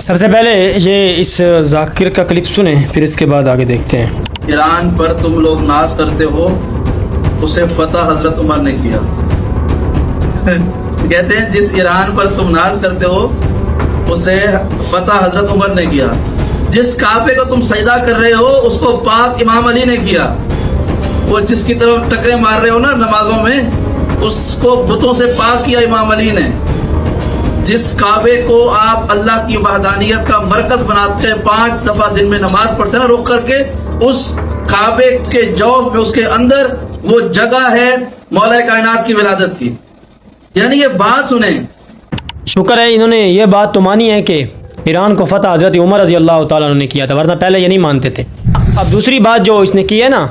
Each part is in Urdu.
سب سے پہلے یہ اس ذاکر کا کلپ سنیں، پھر اس کے بعد آگے دیکھتے ہیں۔ ایران پر تم لوگ ناز کرتے ہو، اسے فتح حضرت عمر نے کیا۔ کہتے ہیں جس ایران پر تم ناز کرتے ہو اسے فتح حضرت عمر نے کیا، جس کعبے کو تم سجدہ کر رہے ہو اس کو پاک امام علی نے کیا، وہ جس کی طرف ٹکرے مار رہے ہو نا نمازوں میں اس کو بتوں سے پاک کیا امام علی نے، جس کعبے کو آپ اللہ کی وحدانیت کا مرکز بناتے ہیں، 5 دفعہ دن میں نماز پڑھتے ہیں نا رخ کر کے، اس کعبے کے جوف میں اس کے اندر وہ جگہ ہے مولا کائنات کی ولادت کی۔ یعنی یہ بات سنیں، شکر ہے انہوں نے یہ بات تو مانی ہے کہ ایران کو فتح حضرت عمر رضی اللہ تعالیٰ عنہ نے کیا تھا، ورنہ پہلے یہ نہیں مانتے تھے۔ اب دوسری بات جو اس نے کی ہے نا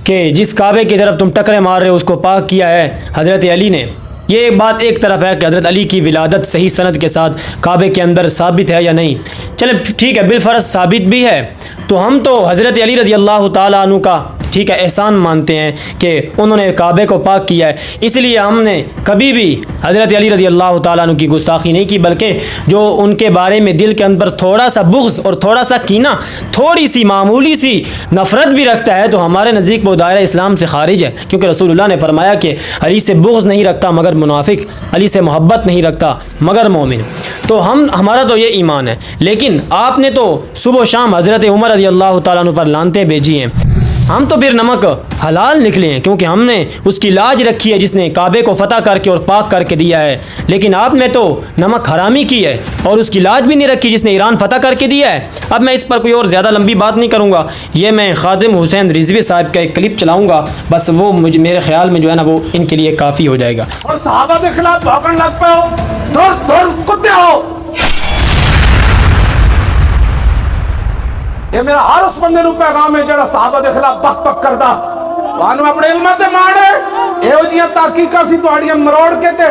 کہ جس کعبے کی طرف تم ٹکرے مار رہے ہو اس کو پاک کیا ہے حضرت علی نے، یہ بات ایک طرف ہے کہ حضرت علی کی ولادت صحیح سند کے ساتھ کعبے کے اندر ثابت ہے یا نہیں، چلے ٹھیک ہے بالفرض ثابت بھی ہے تو ہم تو حضرت علی رضی اللہ تعالیٰ عنہ کا ٹھیک ہے احسان مانتے ہیں کہ انہوں نے کعبے کو پاک کیا ہے، اس لیے ہم نے کبھی بھی حضرت علی رضی اللہ تعالیٰ عنہ کی گستاخی نہیں کی، بلکہ جو ان کے بارے میں دل کے اندر تھوڑا سا بغض اور تھوڑا سا کینہ، تھوڑی سی معمولی سی نفرت بھی رکھتا ہے تو ہمارے نزدیک وہ دائرہ اسلام سے خارج ہے، کیونکہ رسول اللہ نے فرمایا کہ علی سے بغض نہیں رکھتا مگر منافق، علی سے محبت نہیں رکھتا مگر مومن۔ تو ہمارا تو یہ ایمان ہے، لیکن آپ نے تو صبح و شام حضرت عمر رضی اللہ تعالیٰ عنہ پر لعنتیں بھیجی ہیں، ہم تو پھر نمک حلال نکلے ہیں کیونکہ ہم نے اس کی لاج رکھی ہے جس نے کعبے کو فتح کر کے اور پاک کر کے دیا ہے، لیکن آپ نے تو نمک حرامی کی ہے اور اس کی لاج بھی نہیں رکھی جس نے ایران فتح کر کے دیا ہے۔ اب میں اس پر کوئی اور زیادہ لمبی بات نہیں کروں گا، یہ میں خادم حسین رضوی صاحب کا ایک کلپ چلاؤں گا، بس وہ میرے خیال میں جو ہے نا وہ ان کے لیے کافی ہو جائے گا۔ اور صحابہ کے خلاف بھاگن لگ پے ہو، دور کتے ہو، یہ میرا ہر اس بندے نو پیغام ہے جڑا صحابہ دے خلاف بک بک کردا، تانوں اپنے علم تے ماڑے ایہو جیاں تحقیقاں سی تہاڈیاں مروڑ کے تے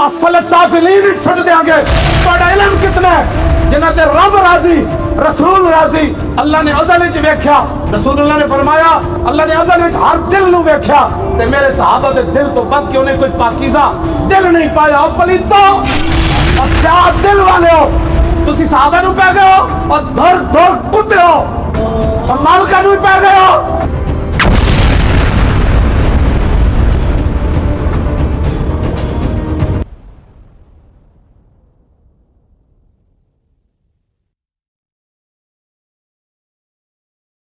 اصل سافلین چھڈ دیاں گے۔ تہاڈا علم کتنا ہے جنہاں تے رب راضی، رسول راضی، اللہ نے ازل وچ ویکھیا، رسول اللہ نے فرمایا اللہ نے ازل وچ ہر دل نو ویکھیا تے میرے صحابہ دے دل تو بد کے انہیں کوئی پاکیزہ دل نہیں پایا۔ پلیتو اور سیاہ دل والے ہو، تسی صحابہ نو پہ گئے ہو اور دھر کتے ہو اور مالکہ نو پہ گئے ہو۔